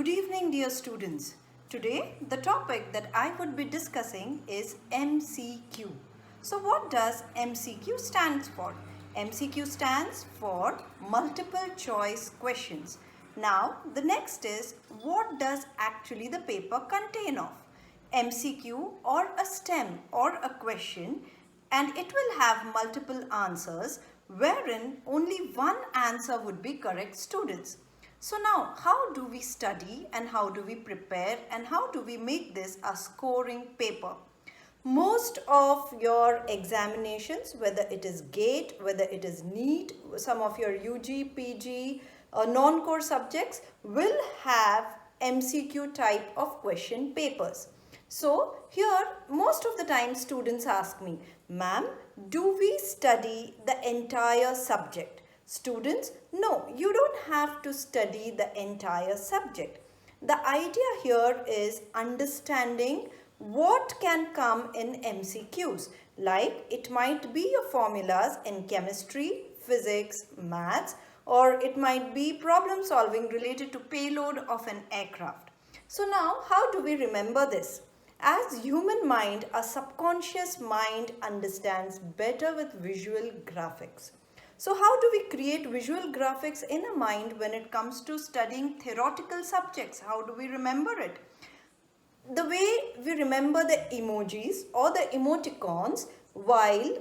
Good evening, dear students. Today, the topic that I would be discussing is MCQ. So, what does MCQ stands for? MCQ stands for multiple choice questions. Now, the next is, what does actually the paper contain of? MCQ or a stem or a question, and it will have multiple answers wherein only one answer would be correct, students. So now, how do we study and how do we prepare and how do we make this a scoring paper? Most of your examinations, whether it is GATE, whether it is NEET, some of your UG, PG, non-core subjects will have MCQ type of question papers. So here, most of the time students ask me, ma'am, do we study the entire subject? Students, no, you don't have to study the entire subject. The idea here is understanding what can come in MCQs. Like it might be your formulas in chemistry, physics, maths, or it might be problem solving related to payload of an aircraft. So now, how do we remember this? As human mind, a subconscious mind understands better with visual graphics. So how do we create visual graphics in a mind when it comes to studying theoretical subjects? How do we remember it? The way we remember the emojis or the emoticons while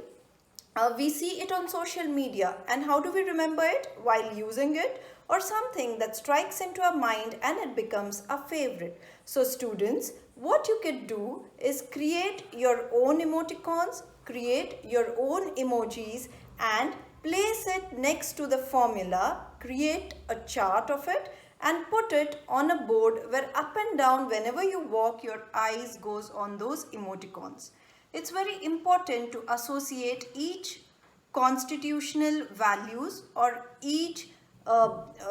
we see it on social media, and how do we remember it? While using it or something that strikes into our mind and it becomes a favorite. So students, what you could do is create your own emoticons, create your own emojis and place it next to the formula, create a chart of it and put it on a board where up and down whenever you walk your eyes goes on those emoticons. It's very important to associate each constitutional values or each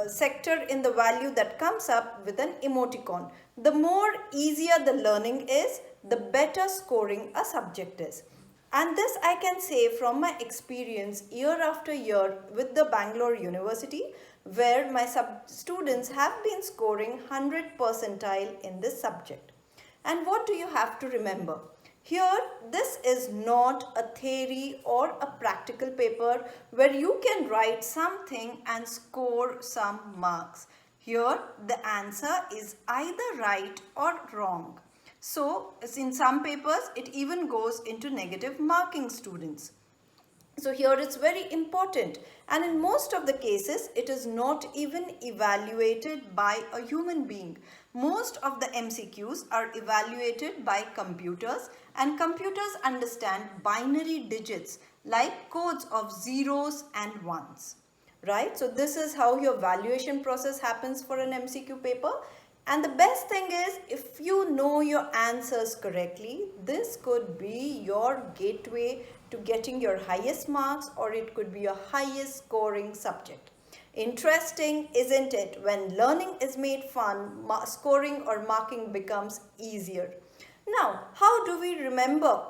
sector in the value that comes up with an emoticon. The more easier the learning is, the better scoring a subject is. And this I can say from my experience year after year with the Bangalore University, where my students have been scoring 100 percentile in this subject. And what do you have to remember? Here, this is not a theory or a practical paper where you can write something and score some marks. Here, the answer is either right or wrong. So, in some papers, it even goes into negative marking, students. So here it's very important, and in most of the cases it is not even evaluated by a human being. Most of the MCQs are evaluated by computers, and computers understand binary digits like codes of zeros and ones. Right? So this is how your valuation process happens for an MCQ paper. And the best thing is, if you know your answers correctly, this could be your gateway to getting your highest marks, or it could be your highest scoring subject. Interesting, isn't it? When learning is made fun, scoring or marking becomes easier. Now, how do we remember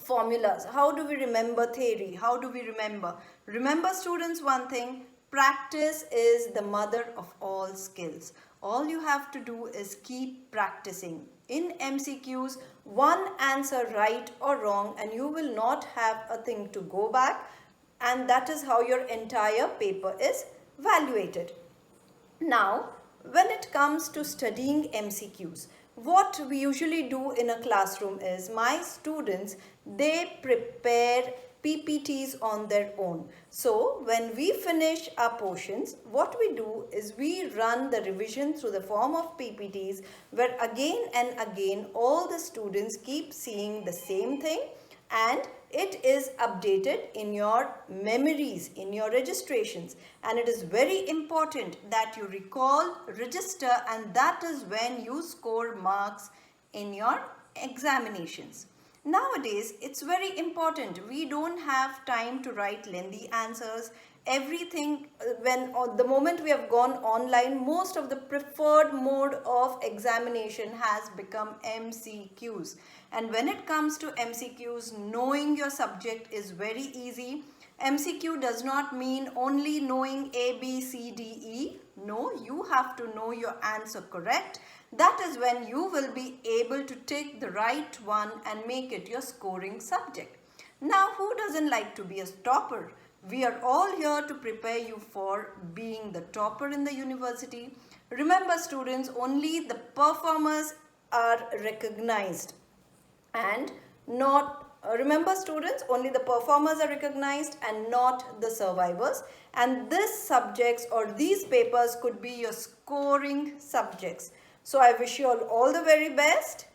formulas? How do we remember theory? How do we remember? Remember, students, one thing, practice is the mother of all skills. All you have to do is keep practicing. In MCQs, one answer right or wrong and you will not have a thing to go back, and that is how your entire paper is evaluated. Now, when it comes to studying MCQs, what we usually do in a classroom is my students, they prepare PPTs on their own. So when we finish our portions, what we do is we run the revision through the form of PPTs, where again and again all the students keep seeing the same thing and it is updated in your memories, in your registrations. And it is very important that you recall, register, and that is when you score marks in your examinations. Nowadays, it's very important. We don't have time to write lengthy answers. Everything, the moment we have gone online, most of the preferred mode of examination has become MCQs. And when it comes to MCQs, knowing your subject is very easy. MCQ does not mean only knowing A, B, C, D, E. No, you have to know your answer correct. That is when you will be able to take the right one and make it your scoring subject. Now, who doesn't like to be a topper? We are all here to prepare you for being the topper in the university. Remember students, only the performers are recognized and not remember students, only the performers are recognized and not the survivors, and these subjects or these papers could be your scoring subjects. So I wish you all the very best.